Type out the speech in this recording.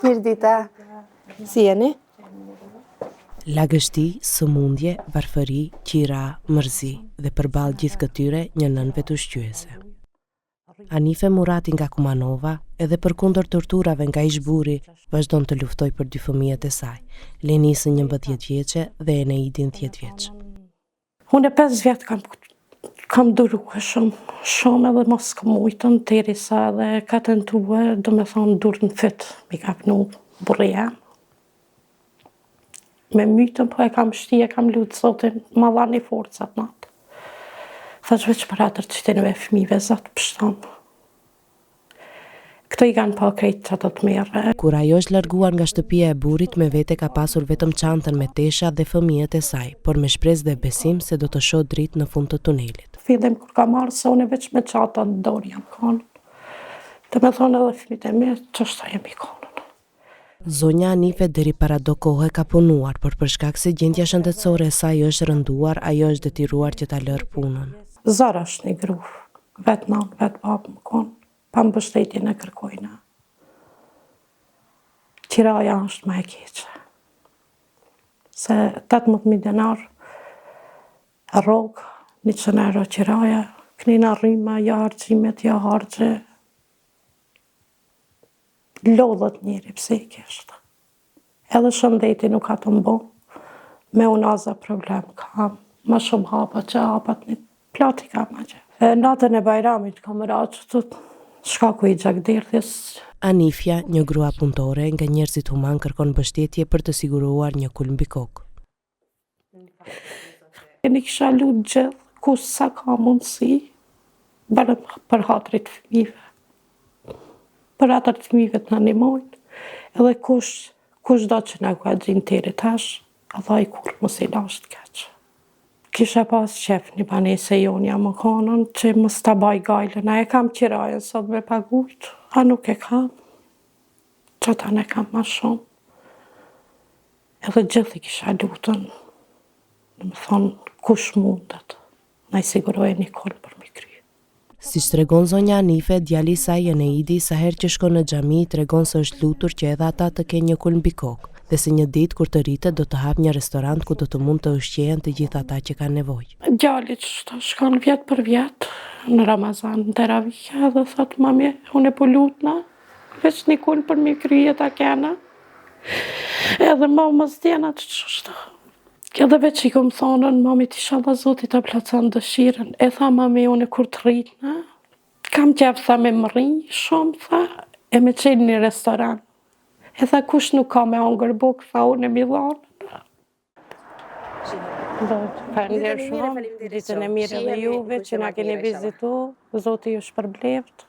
Mirdita. Si jeni? Lagështi, sëmundje, varfëri, qira, mërzi dhe përballë gjithë këtyre një nën vetushqyese. Anife Murati nga Kumanova, edhe përkundër torturave nga Ishburi, vazhdon të luftoj për dy fëmijët e saj, Lenisën 11 vjeçe dhe Eneidin 10 vjeç. Unë 5 vjet kam duruar shumë edhe mos kam mujtën derisa edhe ka tentuar, do me thonë dur në fyt, mi ka pnu burria. Me mytën po e kam shti, e kam lutë Zotin, ma dha një forcat natë. Thash veç për atër qytetinëve fëmijëve, Zot pështon. Këto i kanë pa krejt që të të merë. Kur ajo është larguar nga shtëpia e burrit, me vete ka pasur vetëm çantën me tesha dhe fëmijët e saj, por me shpresë dhe besim se do të shoh dritë në fund të tunelit. Fillim kur ka marrë se unë veç me çanta në dorë jam konë. Të me thonë edhe fëmijët e mirë, ç'është jemi konë. Zonja Anife deri para do kohë ka punuar, por për shkak se gjendja shëndetësore e saj është rënduar, ajo është detyruar që ta lërë punën. Zara është një gruf, vetë nanë, vetë babë më konë, pa mbështetje në kërkojna. Qiraja është më e keqe. Se 18.000 denar, rrogë, 100 euro qiraja, knina rrima, ja hargjimet, ja hargje. Lodhët njëri pse i kishtë. Edhe shëndeti nuk ka të mbo, me unaza problem kam, ma shumë hapa që hapat një plati kam a që. Natën e Bajramit kam raqë të shkaku i gjakderdhjes. Anifja, një grua punëtore nga njerëzit human kërkon mbështetje për të siguruar një kulm mbi kokë. Një kisha lutë gjithë, kush sa ka mundësi, bërë për hatrit fëmijëve. Për atër të fëmijëve të në ndihmojnë, edhe kush do që në ka gjinë tëri tash, Allah i kur mos i lasht keq. Kisha pas qef një banese jonja më konën, që mos të baj gajlën, a e kam qirajën sot me pagujt, a nuk e kam, që ta ne kam ma shumë. Edhe gjithë i kisha lutën, në më thonë, kush mundet, na i siguroj një kolë për mi kry. Si tregon zonja Anife, djali i saj Eneidi sa herë që shkon në xhami tregon se është lutur që edhe ata të kenë një kulm mbi kokë, dhe se një ditë kur të rritet do të hap një restorant ku do të mund të ushqehen të gjithë ata që kanë nevojë. Djali që shkon vjet për vjet në Ramazan, në teravihja, dhe thot mami, unë e po lutna, veç një kulm për mi kryje ta kena, edhe ma mos djena që qështë. Edhe veç i kom thonën, mami t'ishallah Zotit ta plotson dëshirën. E tha mami, unë kur të rritna, kam qef tha me më rrinj shumë, tha, e me qenë një restoran. E tha kush nuk ka me hongër bukë, tha unë e mi dhanë. Faleminderit shumë, ditën e mirë edhe juve që na keni vizitu, Zoti ju shpërbleft.